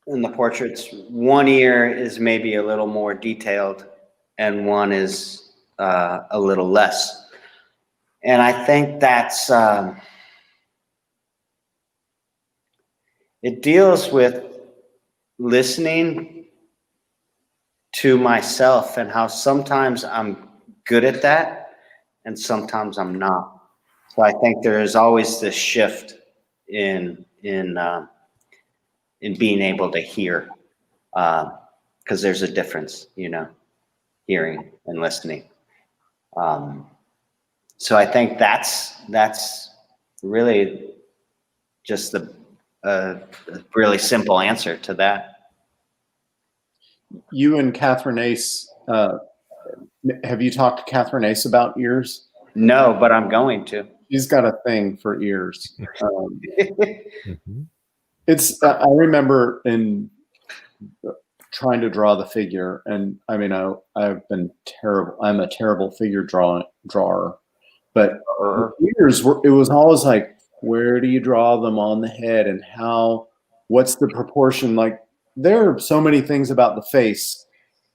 in the portraits, one ear is maybe a little more detailed and one is a little less. And I think that's, it deals with listening to myself and how sometimes I'm good at that and sometimes I'm not. So I think there is always this shift in being able to hear, because there's a difference, hearing and listening. So I think that's really just a really simple answer to that. You and Catherine Ace, have you talked to Catherine Ace about ears? No, but I'm going to. She's got a thing for ears. I remember in trying to draw the figure, and I mean, I've been terrible. I'm a terrible figure drawer, but ears it was always like, where do you draw them on the head, and what's the proportion? Like, there are so many things about the face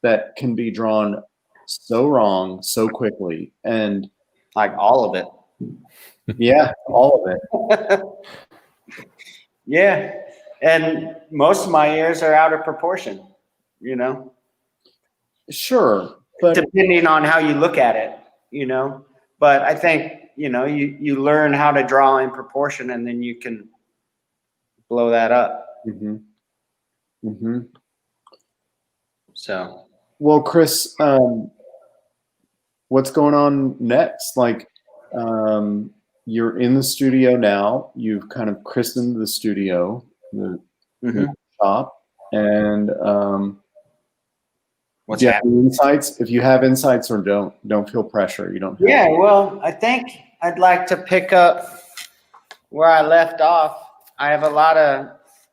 that can be drawn so wrong so quickly, and like all of it. Yeah, all of it. Yeah. And most of my ears are out of proportion, you know, Sure, but depending on how you look at it, you know. But I think, you know, you learn how to draw in proportion, and then you can blow that up. mm-hmm. Mm-hmm. So, Well, Kris, what's going on next? Like, you're in the studio now. You've kind of christened the studio, the shop, and what's do you have happening? any insights? If you have insights, or don't feel pressure. You don't. Have Yeah, well, I think I'd like to pick up where I left off. I have a lot of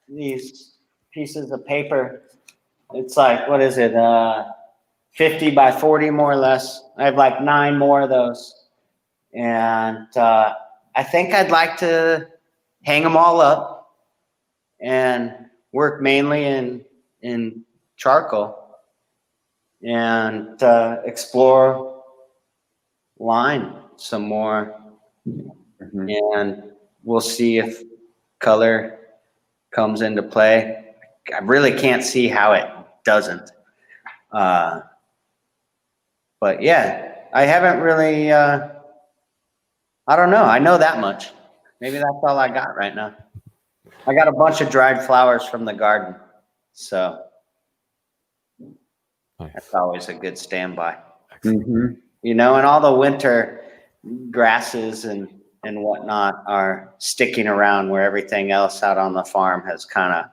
these pieces of paper. It's like, what is it? 50 by 40 more or less. I have like 9 more of those. And I think I'd like to hang them all up and work mainly in charcoal and explore line some more. Mm-hmm. And we'll see if color comes into play. I really can't see how it doesn't. But yeah, I haven't really, I don't know. I know that much. Maybe that's all I got right now. I got a bunch of dried flowers from the garden. So Nice. that's always a good standby. Mm-hmm. You know, and all the winter grasses and whatnot are sticking around where everything else out on the farm has kind of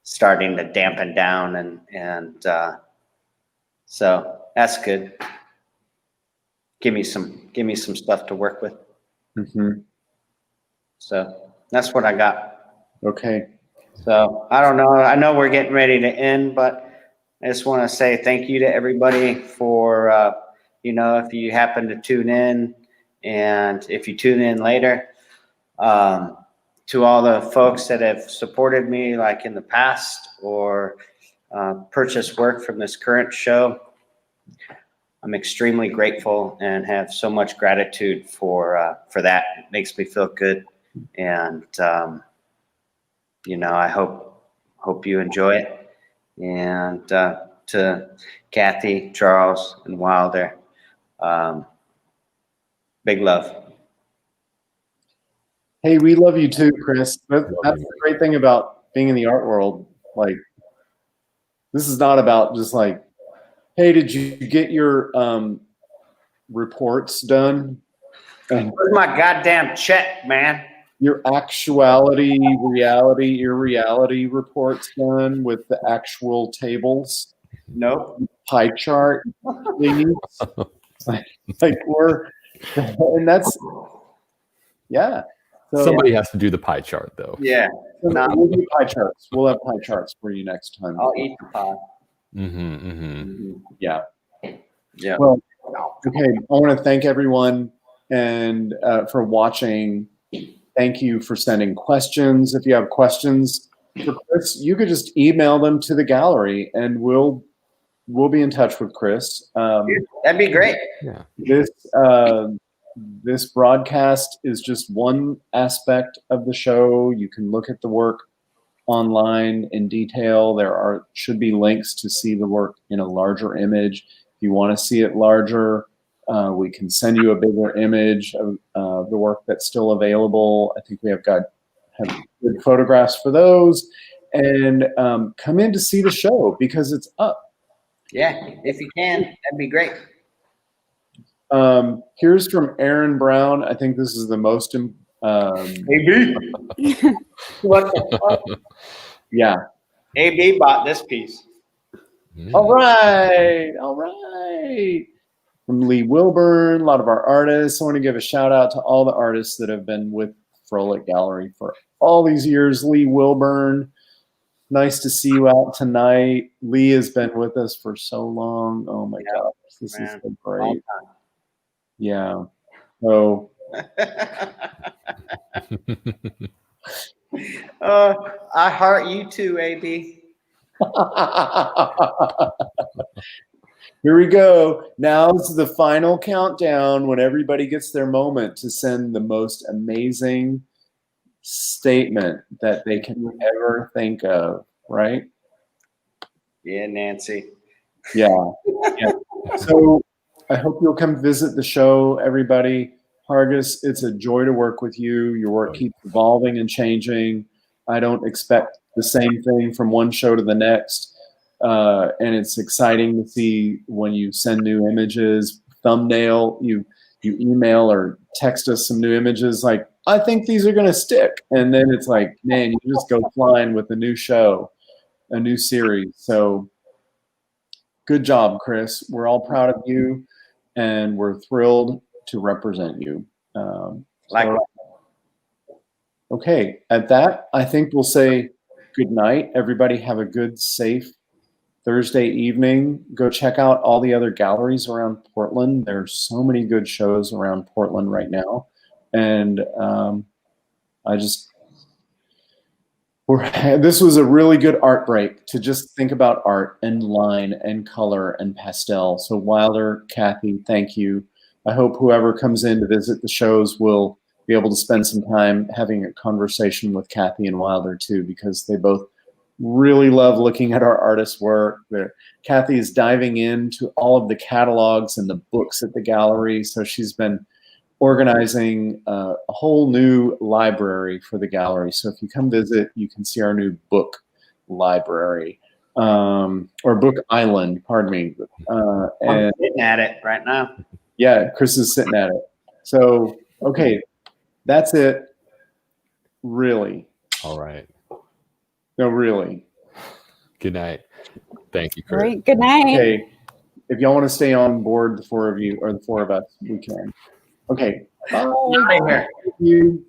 starting to dampen down. And so that's good. Give me some stuff to work with. Mm-hmm. So that's what I got. Okay. So I don't know. I know we're getting ready to end, but I just want to say thank you to everybody for, you know, if you happen to tune in, and if you tune in later, to all the folks that have supported me like in the past or purchased work from this current show. I'm extremely grateful and have so much gratitude for that. It makes me feel good, and you know, I hope you enjoy it. And to Kathy, Charles, and Wilder, big love. Hey, we love you too, Kris. That's the great thing about being in the art world. Like, this is not about just like, hey, did you get your reports done? And Where's my goddamn check, man? your actuality, reality, irreality reports done with the actual tables, Nope. pie chart, please. like we're, and that's, yeah. So, Somebody has to do the pie chart, though. Yeah. we'll do pie charts. We'll have pie charts for you next time. I'll eat the pie. Mm-hmm, mm-hmm. Yeah. Yeah. Well, okay. I want to thank everyone and for watching. Thank you for sending questions. If you have questions for Kris, you could just email them to the gallery, and we'll be in touch with Kris. That'd be great. Yeah. This broadcast is just one aspect of the show. You can look at the work online in detail. There should be links to see the work in a larger image. If you want to see it larger, we can send you a bigger image of the work that's still available. I think we have good photographs for those. And come in to see the show because it's up. Yeah, if you can, that'd be great. Here's from Aaron Brown. I think this is the most. AB. What the fuck? Yeah. AB bought this piece. Mm. All right. From Lee Wilburn, a lot of our artists. I want to give a shout out to all the artists that have been with Froelick Gallery for all these years. Lee Wilburn, nice to see you out tonight. Lee has been with us for so long. Oh my gosh, this is so great. Yeah. So I heart you too, AB. here we go. Now's the final countdown when everybody gets their moment to send the most amazing statement that they can ever think of, right? Yeah, Nancy. Yeah. Yeah. So I hope you'll come visit the show, everybody. Hargis, it's a joy to work with you. Your work keeps evolving and changing. I don't expect the same thing from one show to the next. And it's exciting to see when you send new images, thumbnail, you email or text us some new images like, I think these are going to stick. And then it's like, man, you just go flying with a new show, a new series. So good job, Kris. We're all proud of you, and we're thrilled to represent you. Likewise. Okay, at that, I think we'll say good night. Everybody have a good, safe Thursday evening. Go check out all the other galleries around Portland. There's so many good shows around Portland right now. And this was a really good art break to just think about art and line and color and pastel. So Wilder, Kathy, thank you. I hope whoever comes in to visit the shows will be able to spend some time having a conversation with Kathy and Wilder too, because they both really love looking at our artists' work. Kathy is diving into all of the catalogs and the books at the gallery. So she's been organizing a whole new library for the gallery. So if you come visit, you can see our new book library, or book island, pardon me. I'm sitting at it right now. Yeah, Kris is sitting at it. So, okay, that's it. Really. All right. No, really. Good night. Thank you, All Kris. right. Good night. Okay, if y'all want to stay on board, the four of you, or the four of us, we can. Okay. Bye. Out of here. Thank you.